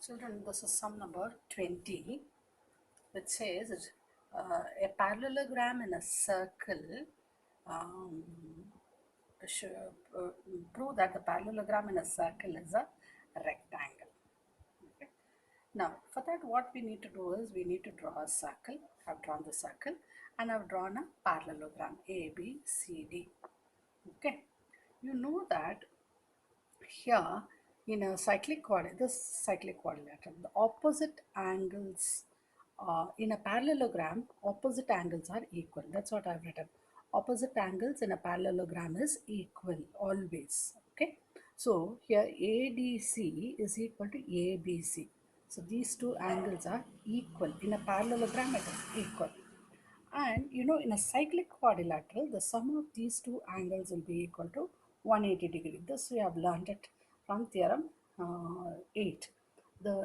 Children, this is sum number 20, which says a parallelogram in a circle. Um, should prove that the parallelogram in a circle is a rectangle. Okay. Now, for that, what we need to do is we need to draw a circle. I've drawn the circle and I've drawn a parallelogram A, B, C, D. Okay. You know that here in a cyclic quadrilateral, the opposite angles in a parallelogram, opposite angles are equal. That's what I've written. Opposite angles in a parallelogram is equal always. Okay. So here ADC is equal to ABC. So these two angles are equal. In a parallelogram, it is equal. And in a cyclic quadrilateral, the sum of these two angles will be equal to 180 degree. This we have learned it from theorem 8.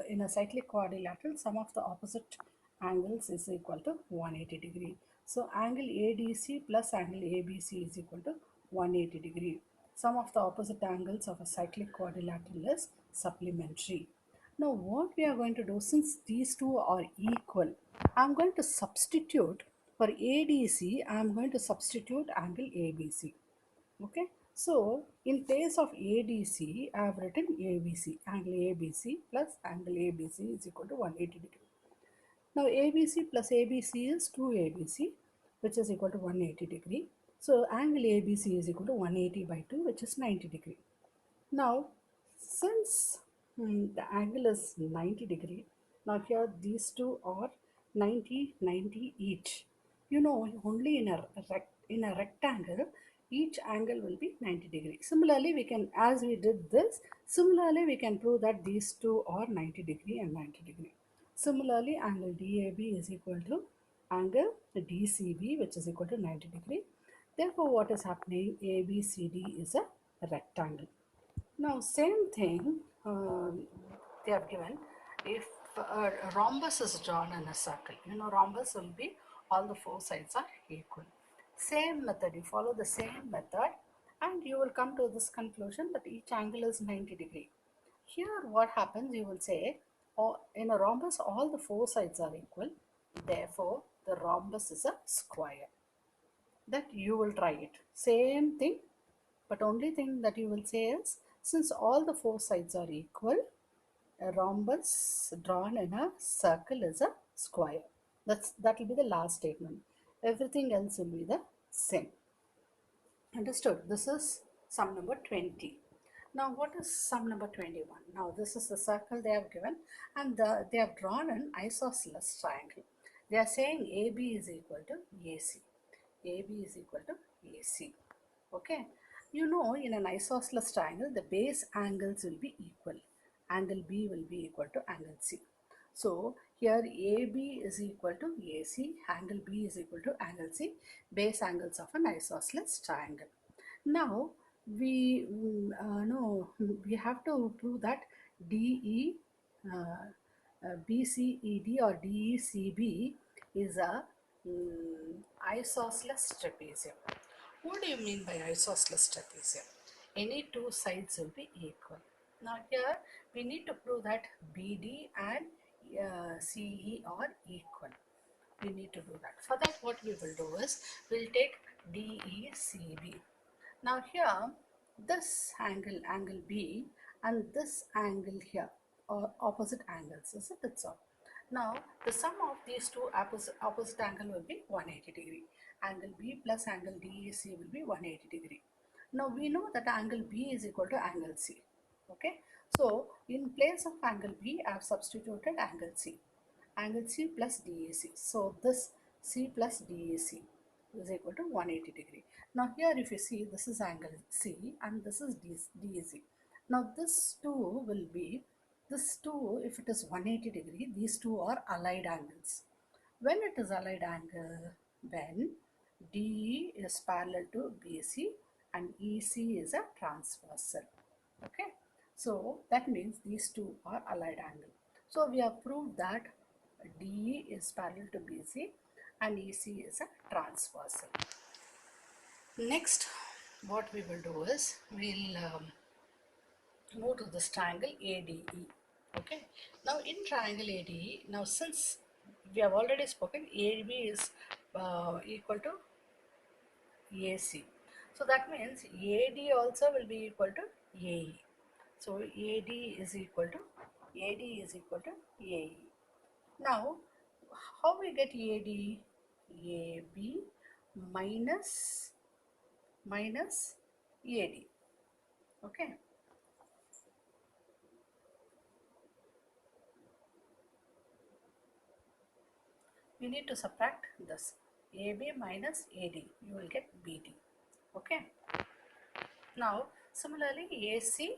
In a cyclic quadrilateral, sum of the opposite angles is equal to 180 degree. So angle ADC plus angle ABC is equal to 180 degree. Sum of the opposite angles of a cyclic quadrilateral is supplementary. Now what we are going to do, since these two are equal, I am going to substitute for ADC, I am going to substitute angle ABC. Okay. So in place of ADC, I have written ABC. Angle ABC plus angle ABC is equal to 180 degree. Now ABC plus ABC is 2ABC, which is equal to 180 degree. So angle ABC is equal to 180 by 2, which is 90 degree. Now, since the angle is 90 degree, now here these two are 90, 90 each. Only in a rectangle, each angle will be 90 degree. Similarly, we can, as we did this, similarly we can prove that these two are 90 degree and 90 degree. Similarly, angle DAB is equal to angle DCB, which is equal to 90 degree. Therefore, what is happening? ABCD is a rectangle. Now, same thing they have given. If a rhombus is drawn in a circle, rhombus will be all the four sides are equal. Same method, you follow the same method and you will come to this conclusion that each angle is 90 degree. Here what happens, you will say, oh, in a rhombus all the four sides are equal, therefore the rhombus is a square. That you will try it. Same thing, but only thing that you will say is, since all the four sides are equal, a rhombus drawn in a circle is a square. That will be the last statement. Everything else will be the same. Understood? This is sum number 20. Now what is sum number 21? Now this is the circle they have given and they have drawn an isosceles triangle. They are saying AB is equal to AC. AB is equal to AC. Okay. In an isosceles triangle, the base angles will be equal. Angle B will be equal to angle C. So here AB is equal to AC, angle B is equal to angle C, base angles of an isosceles triangle. Now we have to prove that DE BCED or DECB is a isosceles trapezium. What do you mean by isosceles trapezium? Any two sides will be equal. Now here we need to prove that BD and CE are equal. We need to do that. For that, what we will do is we'll take DECB. Now here this angle, angle B, and this angle here are opposite angles, is it? That's all. Now the sum of these two opposite angle will be 180 degree. Angle B plus angle DEC will be 180 degree. Now we know that angle B is equal to angle C. Okay. So in place of angle B, I have substituted angle C. Angle C plus DEC. So this C plus DEC is equal to 180 degree. Now here if you see, this is angle C and this is DEC. Now this two will be, this two, if it is 180 degree, these two are allied angles. When it is allied angle, when DE is parallel to BC and EC is a transversal. Okay. So that means these two are allied angle. So we have proved that DE is parallel to BC and EC is a transversal. Next, what we will do is we'll move to this triangle ADE. Okay. Now in triangle ADE, now since we have already spoken, AB is equal to AC. So that means AD also will be equal to AE. So AD is equal to AE. Now how we get AD? AB minus AD. Okay. We need to subtract this. AB minus AD. You will get BD. Okay. Now similarly AC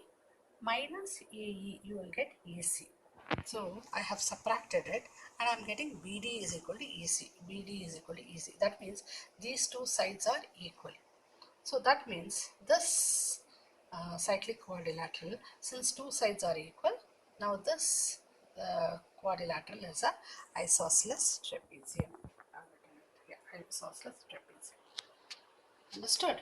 minus AE, you will get AC. So I have subtracted it and I am getting BD is equal to EC. BD is equal to EC. That means these two sides are equal. So that means this cyclic quadrilateral, since two sides are equal, now this quadrilateral is a isosceles trapezium. Yeah, isosceles trapezium. Understood?